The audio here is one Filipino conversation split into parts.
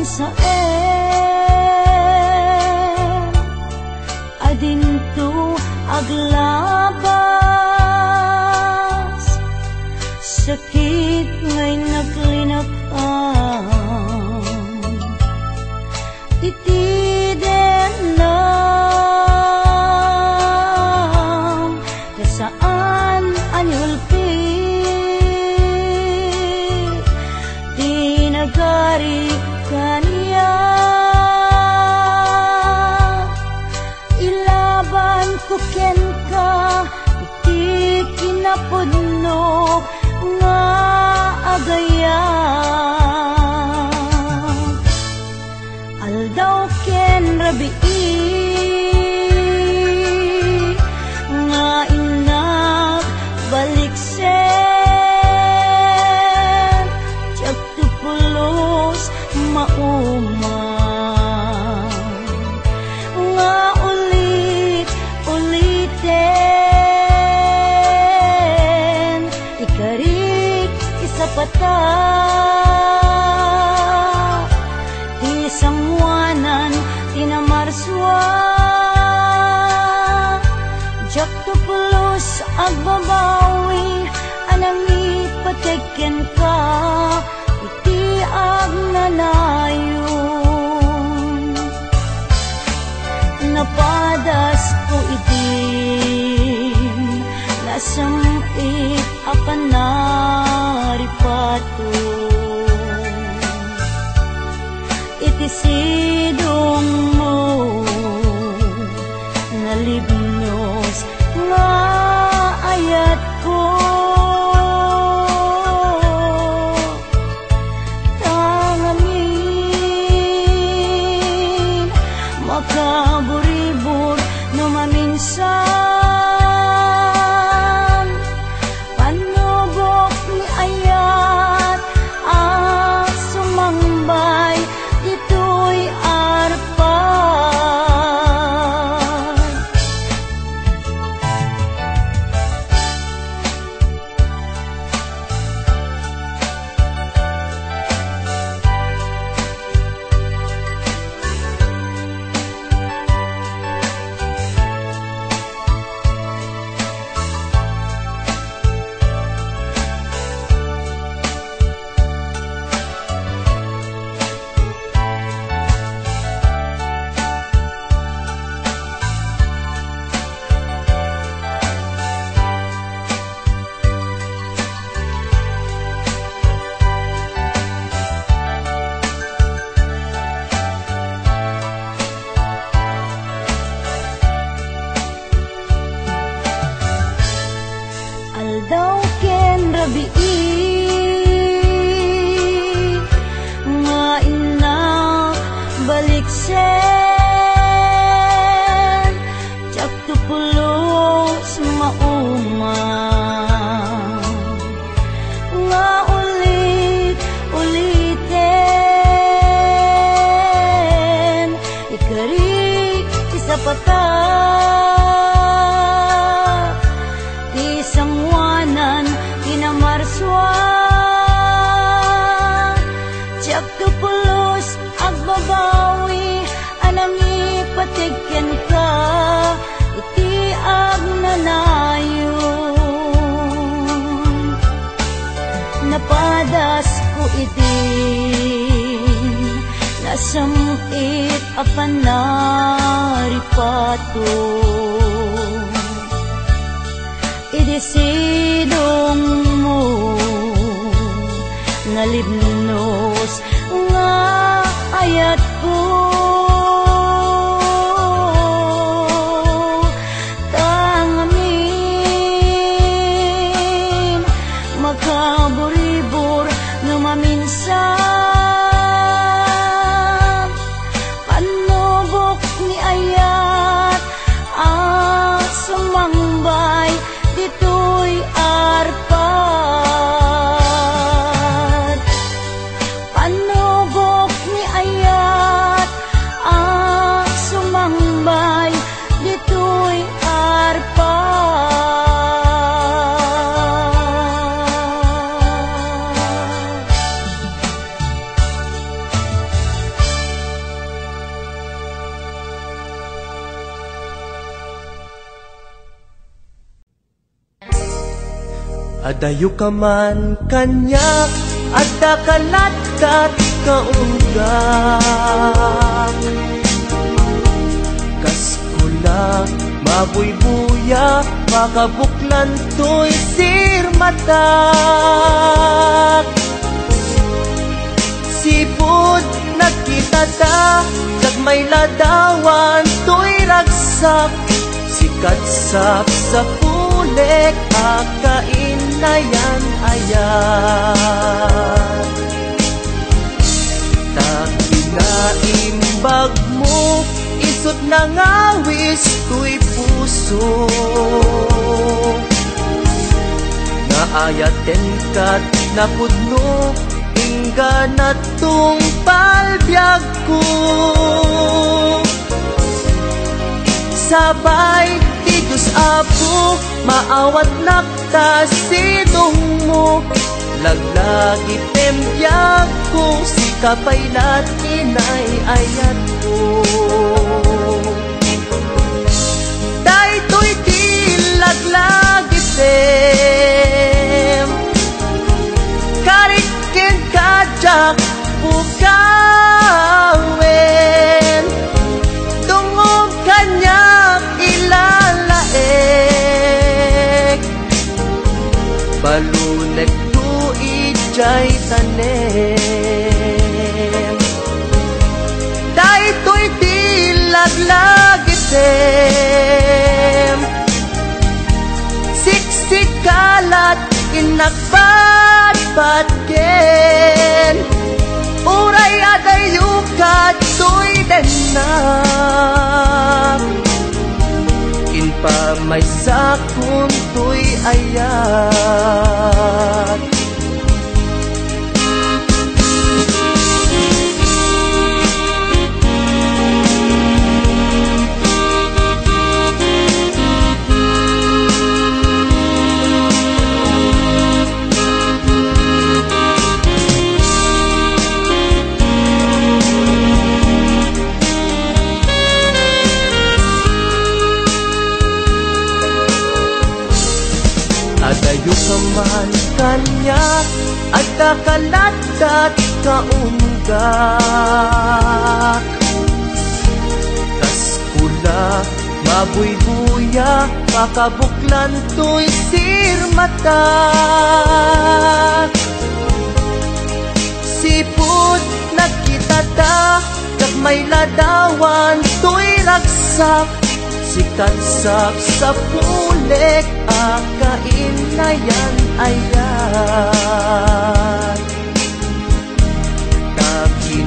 saen adinto aglabas sakit ngay naglinakan titiden lang kasaan anyulpi tinagari kaniya ilaban ko ken ka iti kinapudno nga agaya aldaw ken rabii nga inak baliksen tiyak tupulos mauma nga ulit-uliten ikarik isapata isamwanan tinamarswa jak tupulos agbabawi anang ipateken ka iti agnanayon napadas ko itin nasamit akan naripato iti sidong mo nalibnos nga ayat ko tangamin makaburibur no maminsan panubok ni ayat ang sumambay dito'y arpan aldaw ken rabii nga inak baliksen tiyak tupulos mauma nga ulit-uliten ikarik isapata isangwanan tinamarswa tiyak tupulos agbabawi anang ipateken ka iti agnanayon napadas ko itin nasamit apan naripato idisidong mo nalibnos nga ayat ko tangamin makaburibur no maminsan panubok ni ayat ang sumambay dito'y arpan panubok ni ayat Adayo ka man kanya, adda kalatkat kaunggak. Kaskula, mabuybuya, makabuklan to'y sirmatak. Sipod, nagkita ta, may ladawan to'y ragsak. Sikatsap sa pulik, akainayan ayan. Takinaimbag mo, isot na ngawis to'y puso. Naayaten kat napudno, ingga na tong palbyag ko. Sabay, ti Diyos Apo, maawat nakta sidong mo. Laglagi tembyag ko, si kapaylat inay ayat ko. Daytoy ti laglagi tem, karikin kajak bukawen. Tungog kanya ilalaek, balunek tu ijay tanem. Daytoy ti laglagi tem, siksikalat inakpat-patken. Uray adayo kato'y denak, inpa may sakun to'y ayat. Adayo ka man kanya, adda kalatkat kaunggak. Kaskula, mabuybuya, makabuklan to'y sirmatak. Sipod, nagkita ta, may ladawan to'y ragsak. Sikatsap sa pulik, akainayan ayan.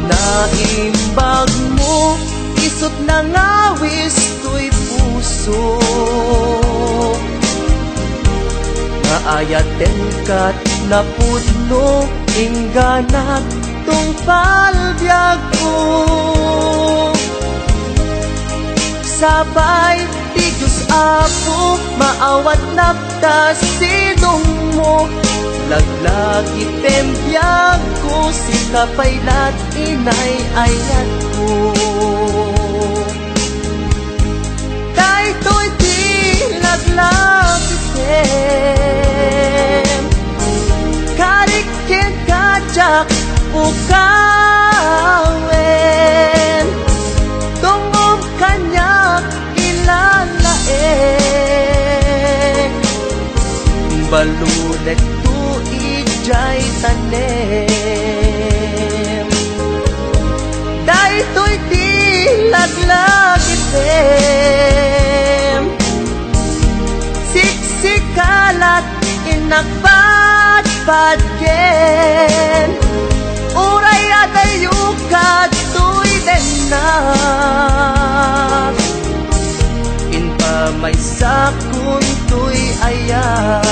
Takinaimbag mo, isot na ngawis to'y puso. Naayaten kat napudno, ingganat tong palbyag ko. Sabay, ti Diyos Apo, maawat nakta sidong mo. Laglagi tembyag ko, si kapaylat inay ayat ko. Daytoy ti laglagi tem, karikin kajak bukawen. Tungog kanya ilalaek, balunek tu ijay tanem. Daytoy ti laglagi tem, siksikalat inakpat-patken. Uray adayo kato'y denak, inpa may sakun to'y ayan.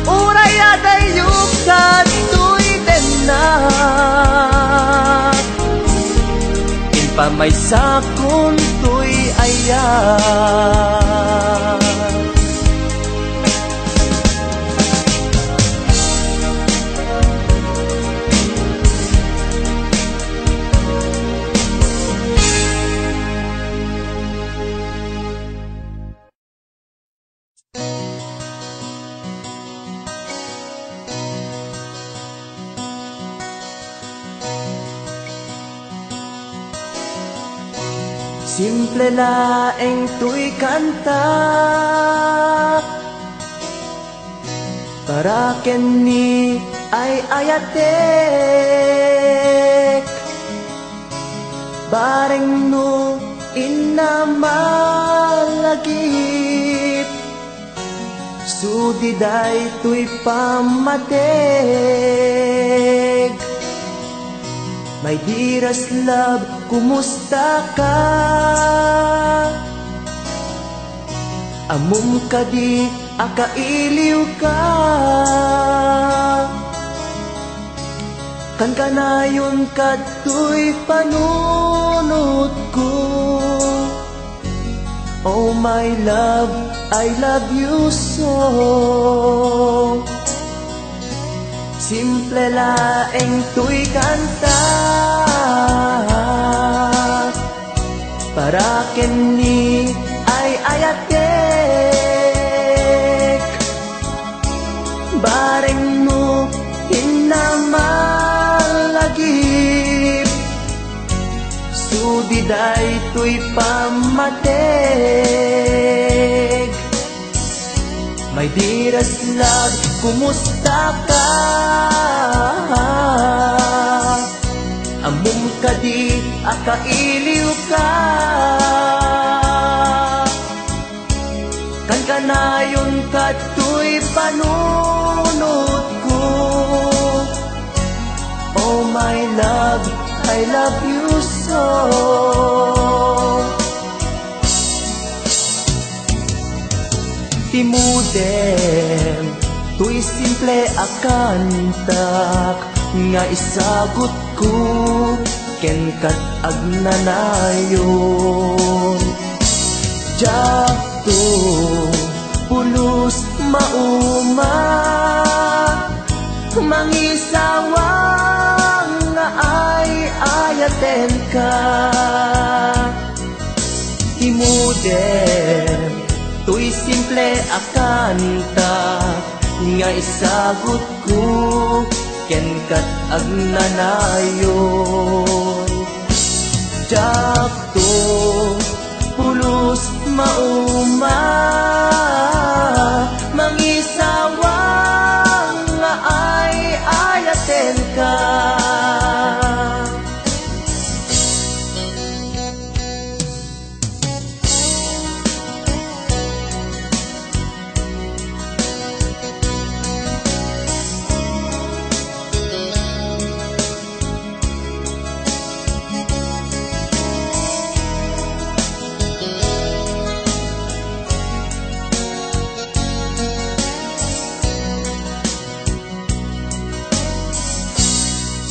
Uray adayo kato'y denak, inpa may sakun to'y ayan. Simple laeng tuy kanta para ken ni ay ayatek bareng no inamalagip sudiday tuy pamateg. My dearest love, kumusta ka? Amom ka di akailiw ka. Kan kanayon kato'y panunod ko. Oh my love, I love you so. Simple laeng tuy kanta para ken ni ay ayatek bareng no hinamalagip sudiday tuy pamateg. My dearest love, kumusta ka? Amom ka di akailiw ka. Kan kanayon kato'y panunod ko. Oh my love, I love you so. Timudem, tuy simple akantak nga isagot ko ken kat agnanayon. Jakto pulos mauma mangisawang nga ay ayaten ka. Timudem, tuy simple akanta nga isagot ko ken kat agnanayon. Jakto pulos mauma mangisawang nga ay ayaten ka.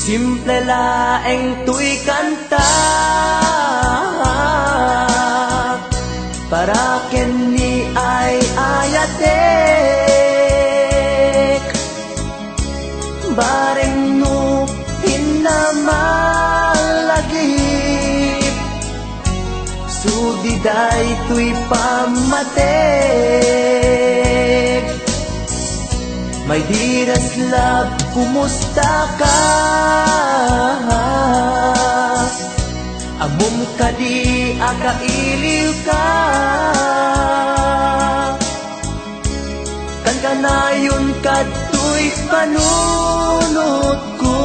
Simple laeng tuy kanta para ken ni ay ayatek bareng no hinamalagip sudiday tuy pamateg. My dearest love, kumusta ka? Amom ka di akailiw ka. Kan kanayon kato'y panunod ko.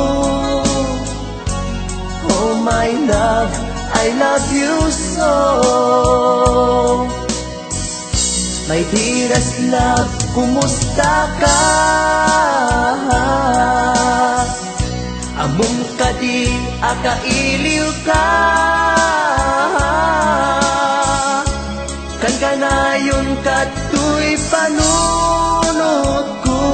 Oh my love, I love you so. My dearest love, kumusta ka? Amom ka di akailiw ka. Kan kanayon kato'y panunod ko.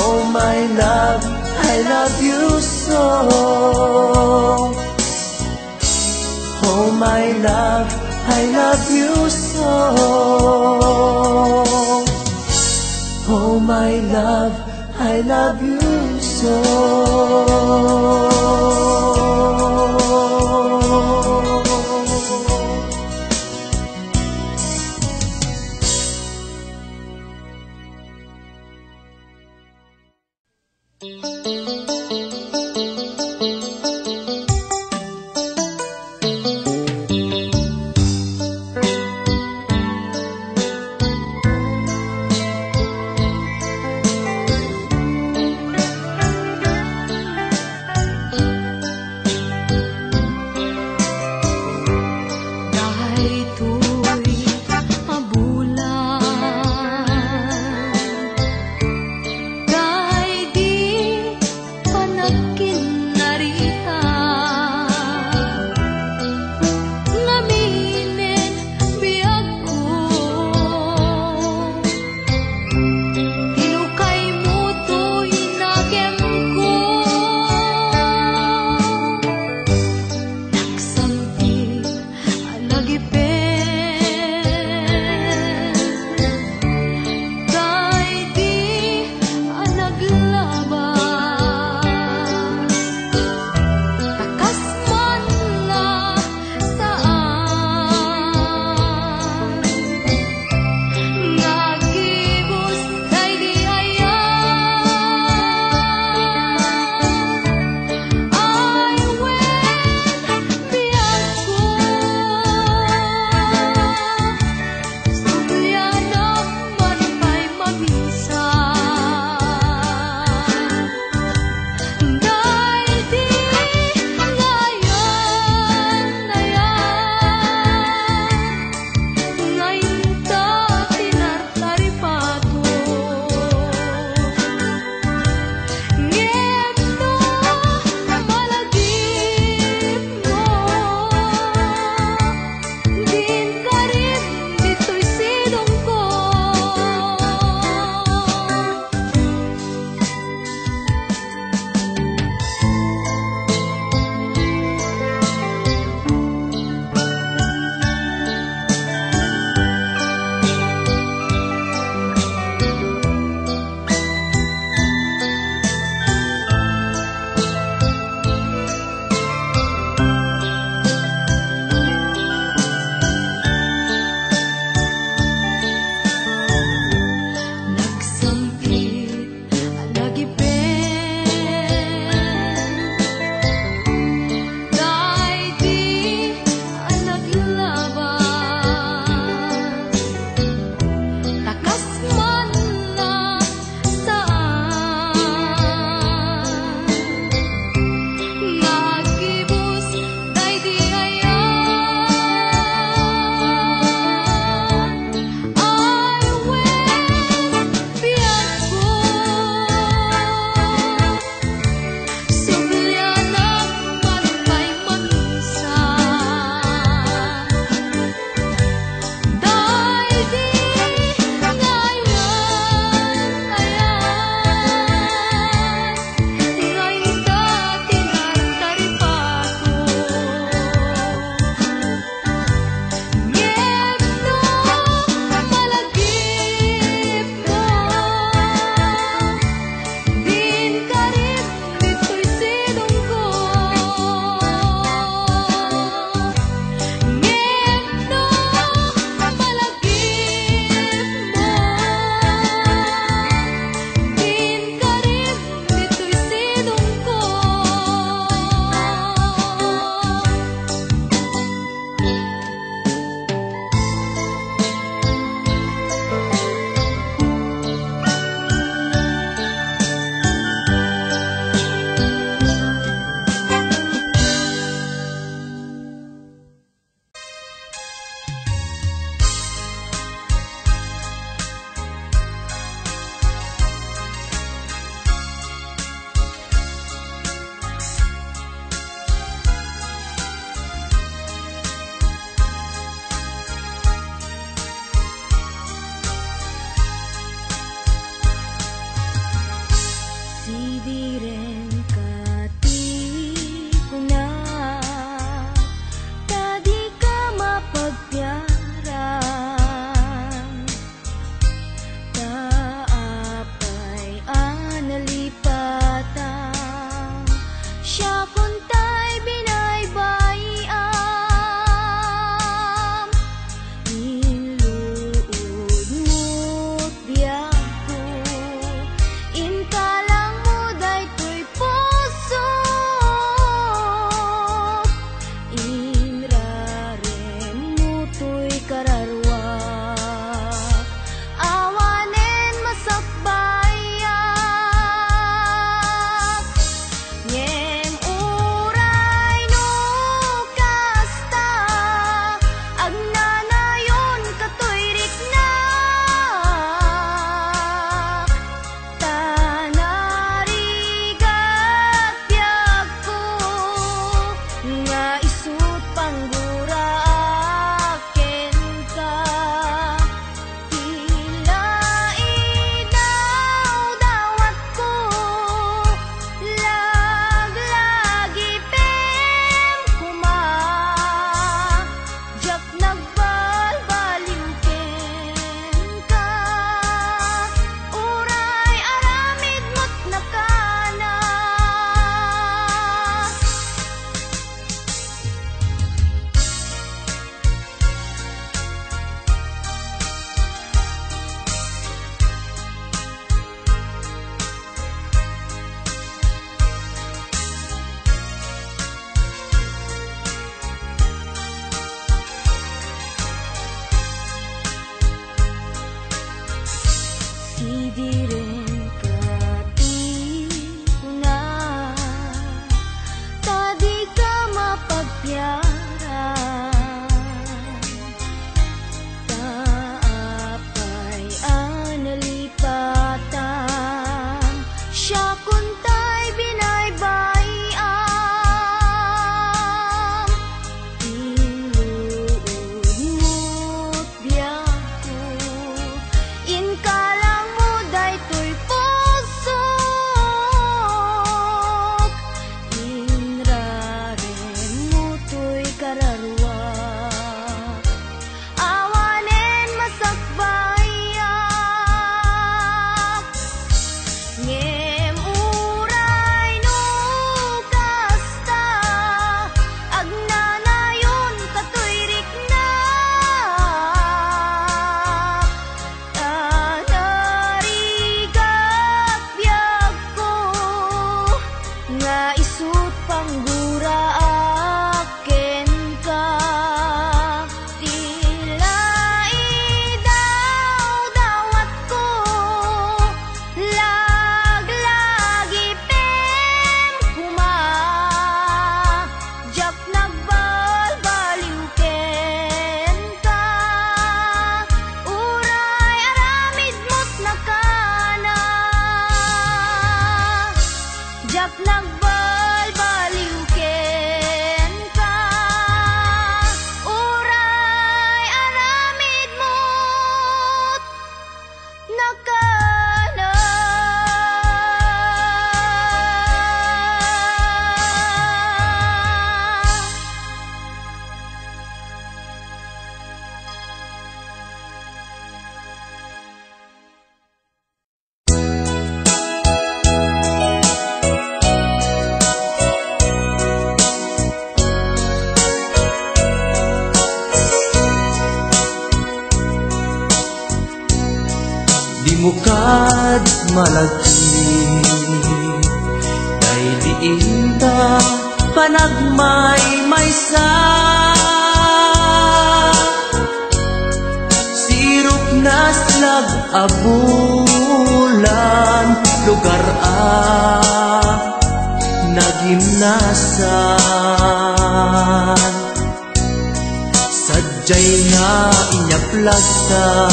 Oh my love, I love you so. Oh my love, I love you so. Oh my love, I love you so. at nagbalbaliw ken ka. Uray aramid mo't nakana. Di mo kad malagi, kay diin ta panagmay-maysa. Sirop na slag abulan, lugar nagimnasan. Sadyay nga inyaplasan,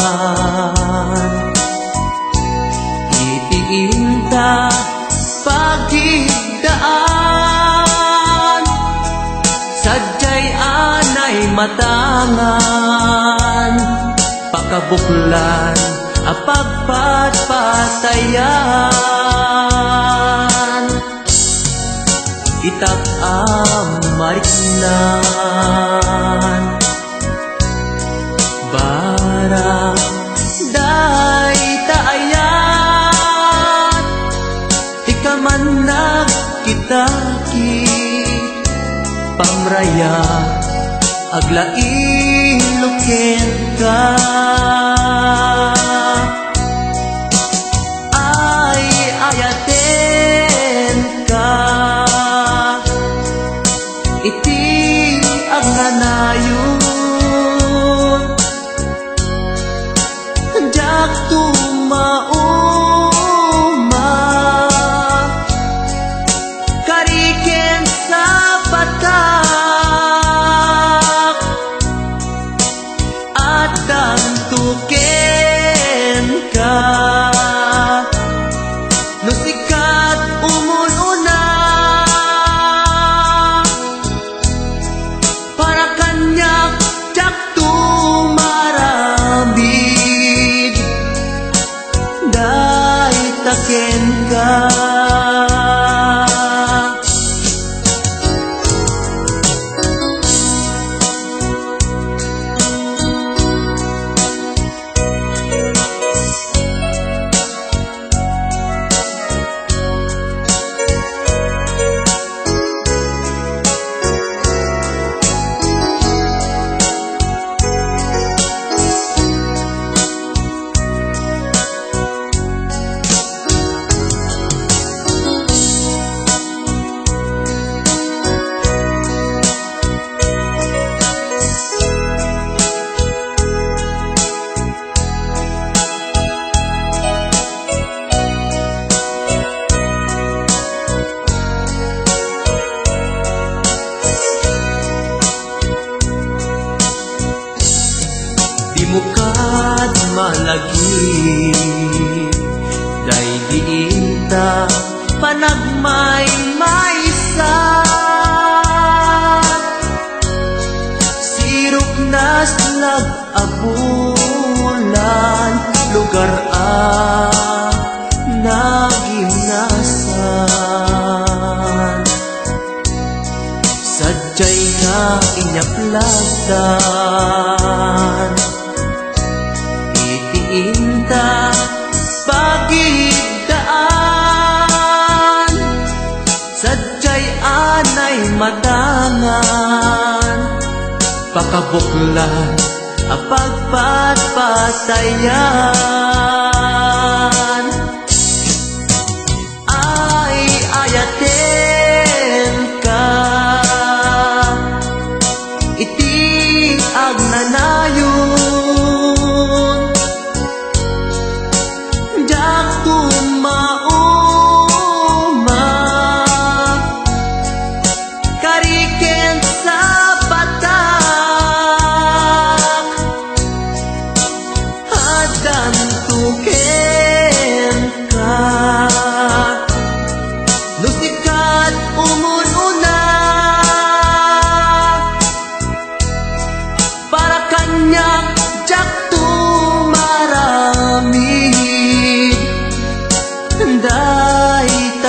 itiinta pagigdaan. Sadyay anay matangan, pakabuklan apagpatpatayan. Itak mariknan, barang day taayan. Ikaman nagkitaki pamraya, aglain luken ka. Ay ayaten ka, iti agnanayon. Jak tumauma, kariken sa patak, at dantuken ka. Nusikat umununa, para kanyak jak tumarabig, day taken ka. Di mo kad malagi, day diinta panagmay-maysa. Sirop na slag abulan, lugar nagimnasan. Sadyay nga inyaplasan, itiinta pagigdaan. Sadyay anay matangan, pakabuklan apagpatpatayan. Ay ayaten ka, iti agnanayon. Jak tumauma, kariken sa patak, adan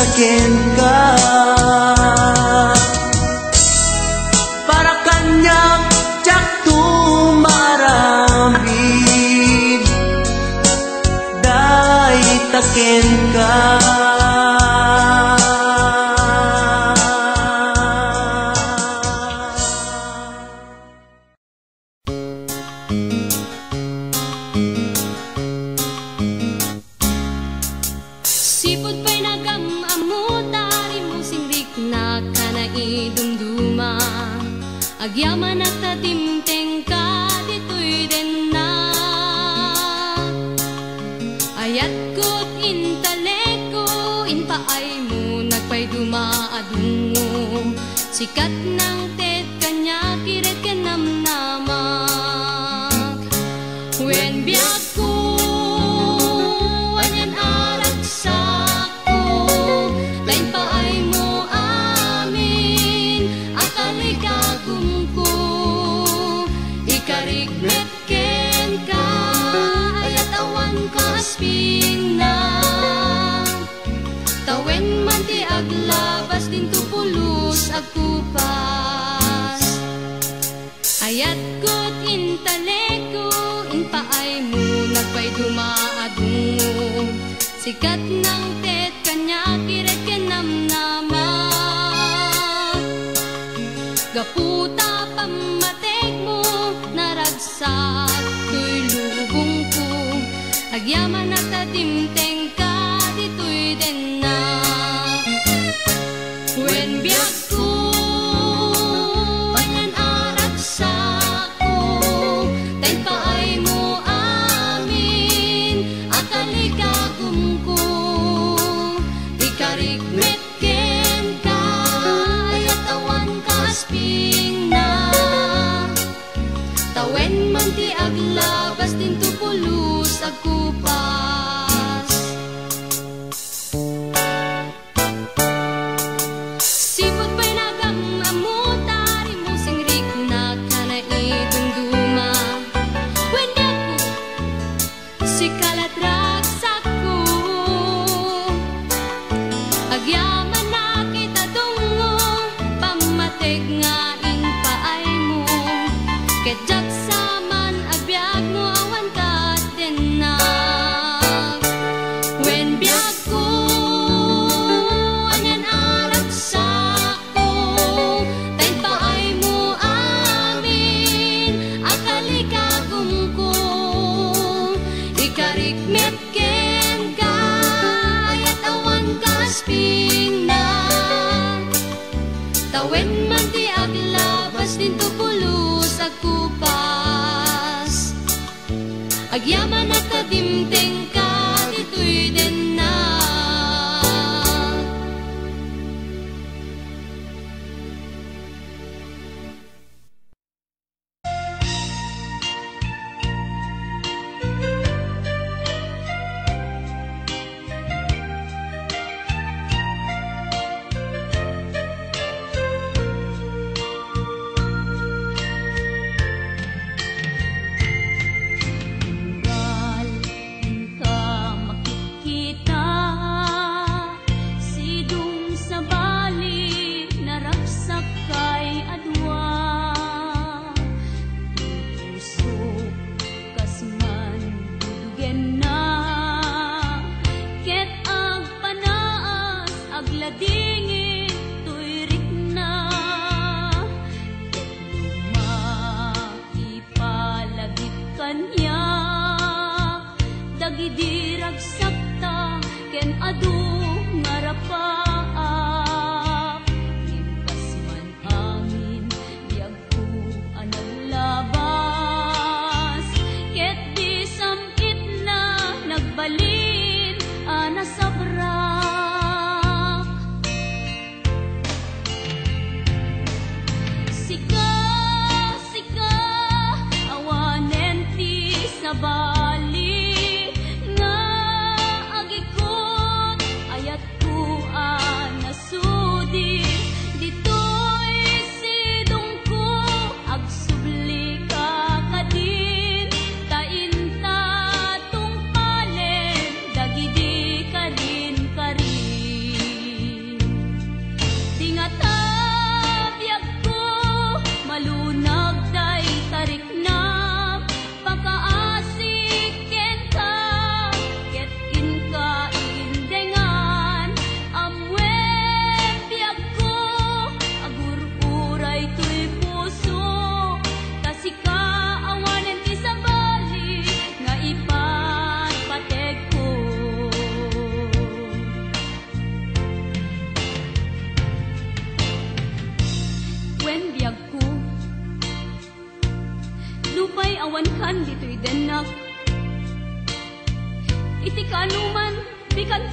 taken ka. Para kanyang tiyak tumarambid, day taken ka. Sipod pa'y nagamamot, dari mo singrik na kanaidumduma. Agyaman at tadimteng ka, dito'y din na. Ayat ko't intaleko, inpaay mo, nagpay dumaadungo. Sikat ng ted kanya, kiret ka namnamak. When biyak ko, anyan aragsak ko, lain paay mo amin, akali kagum ko. Ikarigmet ken ka, ayat awan ka asping na. Tawen man ti aglabas, din tupulos agkupas. Ayat ko't intaleko, inpaay mo, nagpay dumaadungo. Sikat ng tet kanya, kiret ka namnama. Gaputa pamatek mo, naragsak to'y lubong ko. Agyaman at adimteng ka, dito'y din na. When biyak ko, anyan aragsak ko, tayo paay mo amin, akali kagum ko. Ikarigmet ken ka, ayat awan ka asping na. Tawen man ti aglabas, din tupulos agkupas. Sipot pa'y nagamamot, dari mo singrik na kanaidumduma. When ako, si kaladragsak ko, agyaman na kita dungo, pamateg nga inpaay mo. Kedyak saman agbyag mo, awan ka din na. When biyag ko, anyan aragsak ko, tayo paay mo amin, akali kagum ko. Ikarikmet ken ka, ayat awan ka asping na. Tawen man ti aglabas, din tupulos agkupas. Agyaman at tadimteng ka, dito'y din na.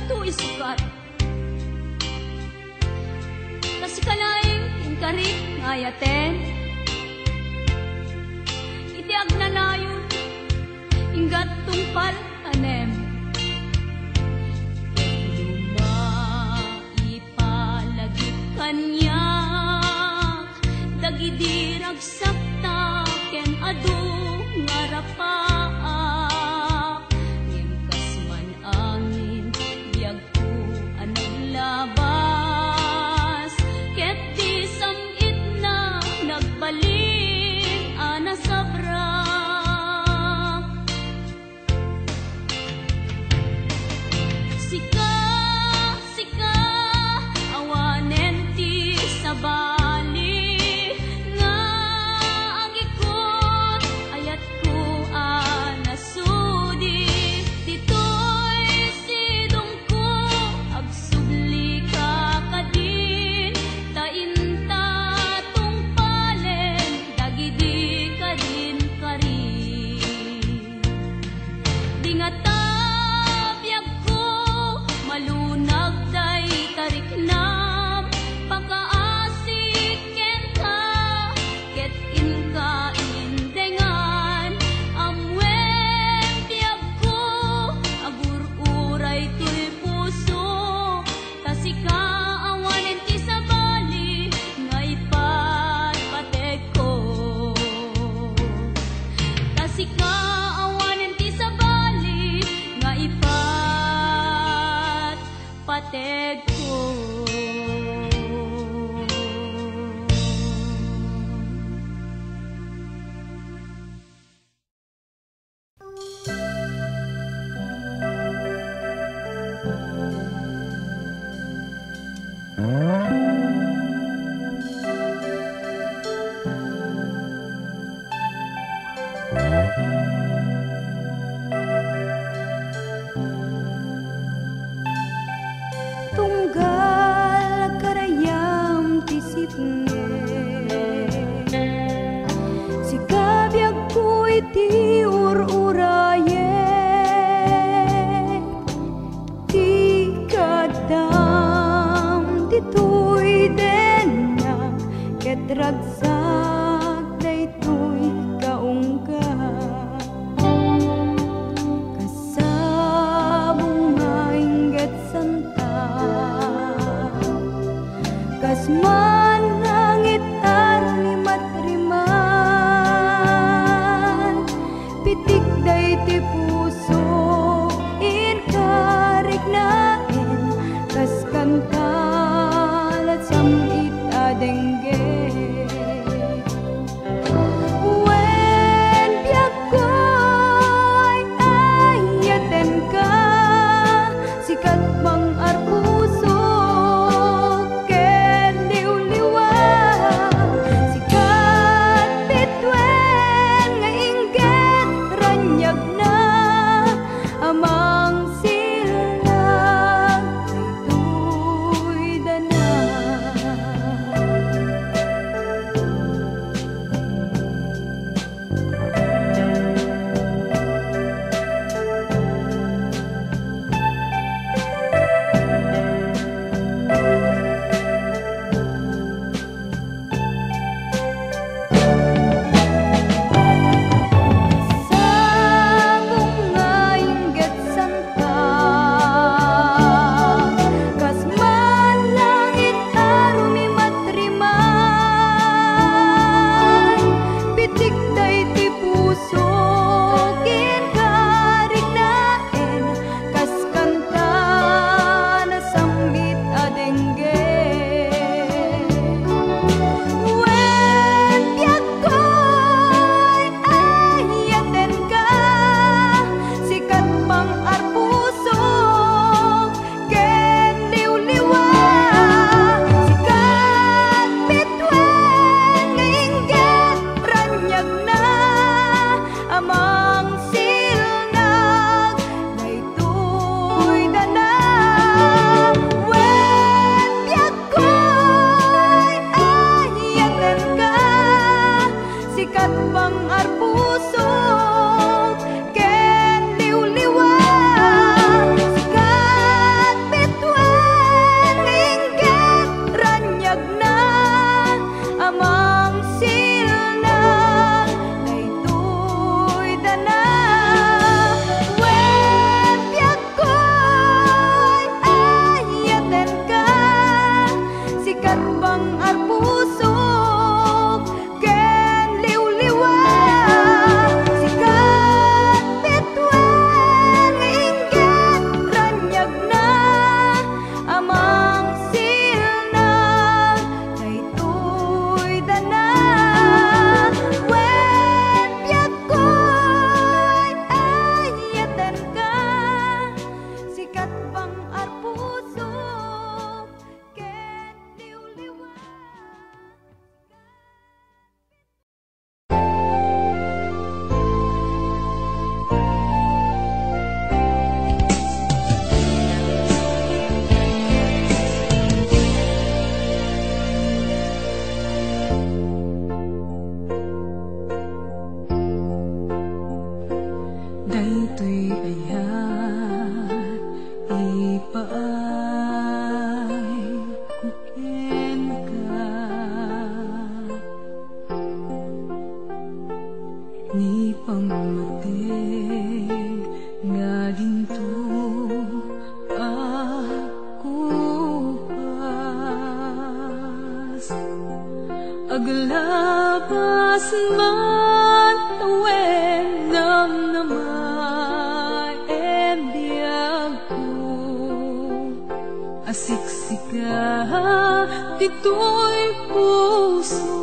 to isukat. Kasi kalaing inkarik ngayaten, iti agnanayon, inggat tungpal tanem. Lumaipalagit kanyak, dagidi ragsakta, ken adu ngarapaak. Ngimkas man angin, biyag ko anong labas, ket di samit na nagbalin ana sabra. Sika, sika, awanen ti sabali, nga ang ikot, ayat ko anasudi. Dito'y sidong ko, agsubli ka kadin, tainta tungpalen, dagidi kadin karin. Di nga tabiyag ko, malunag day tariknam, pagkaasik ken ka, ket inka indengan. Amwen tiyag ko, agur-uray to'y puso, tasika awanen ti sabali, nga ipatpatek ko. Tasika awanen ti sabali, nga ipatpatek ko. Tunggal karayam ti sipnge, sikabyag ko iti ur-uraye, ti kadam dito'y denna, ket ragsak daytoy kaungga. Kasabong nga ingget santa, kas manangit arni matriman, pitik day ti puso inkarik nain, kas kantalat samit adengge. Wen biag ko'y ayaten ka, sikat mang arpuso, ken liw-liwa, sikat bitwen nga ingget ranyag na, amang silag daytoy dana. Aglabas man tawen nam namay ebiyag ko asiksika dito'y puso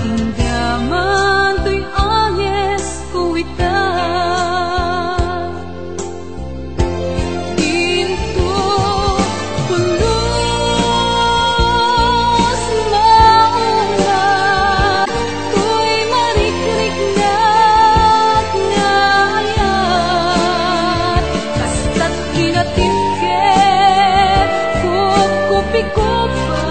tinggaman to'y anyes kuwita Dinto pulos mauna to'y marikrik na ngayat kasta't kinatibket kup-kupi-kupa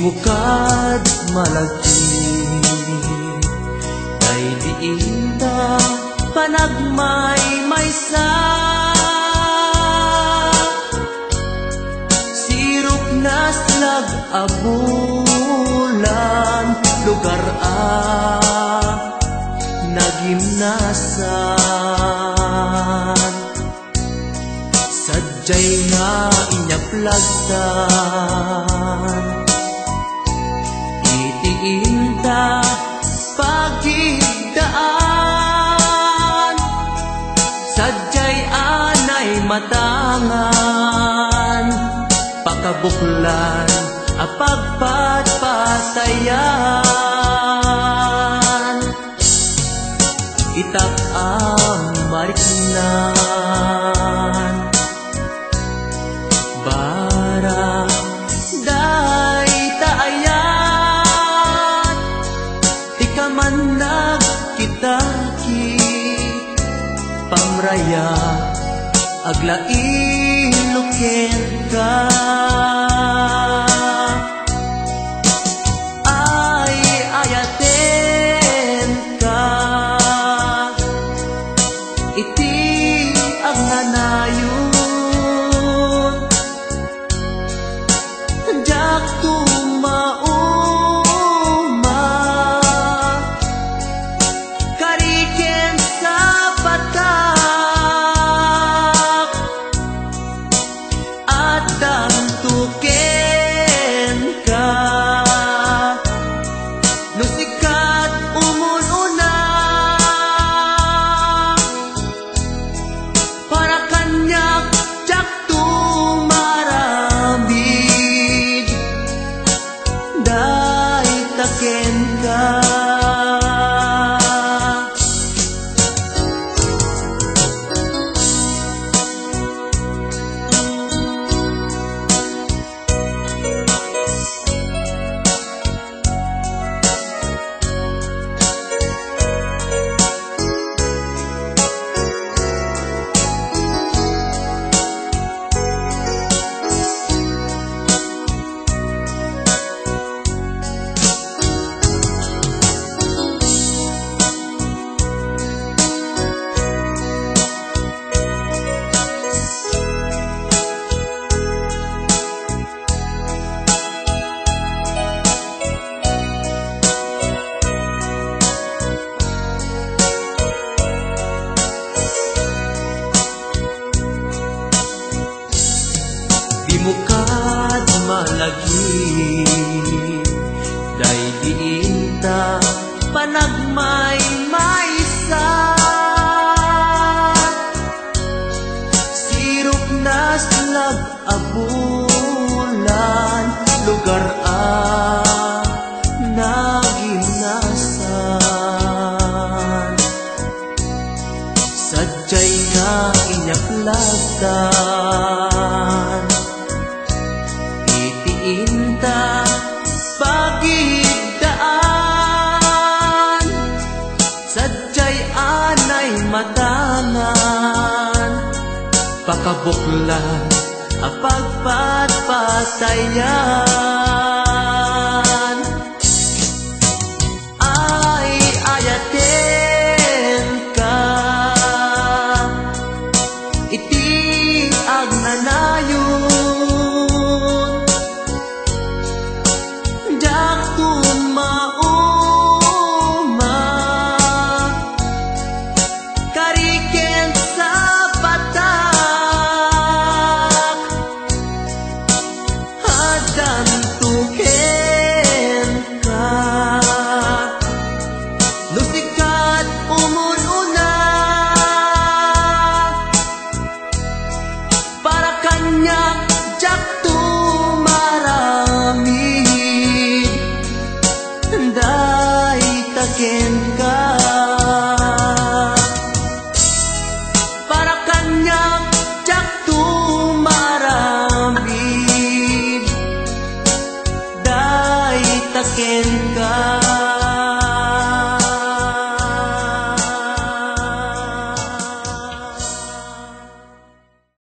Mukad malagi kay diinda panagmay-maysa sirup naslag abulan lugar nagimnasan sadyay nga inyaplagtan Inta pagigdaan sadyay anay matangan pakabuklan apagpatpasayan itak ang mariknan pamraya aglain ka ay ayaten ka iti ang hanayon jak tumauma kariken sa patak at dantuken ka nusikat umununa para kanyak jak tumarambid dahil taken ka di mukad malagi day diinta panagmay maysa sirup na slag abulan lugar naginasan sadyay nga inyaklatan itiinta pagigdaan sadyay anay matanan pakabuklan apagpatpatayan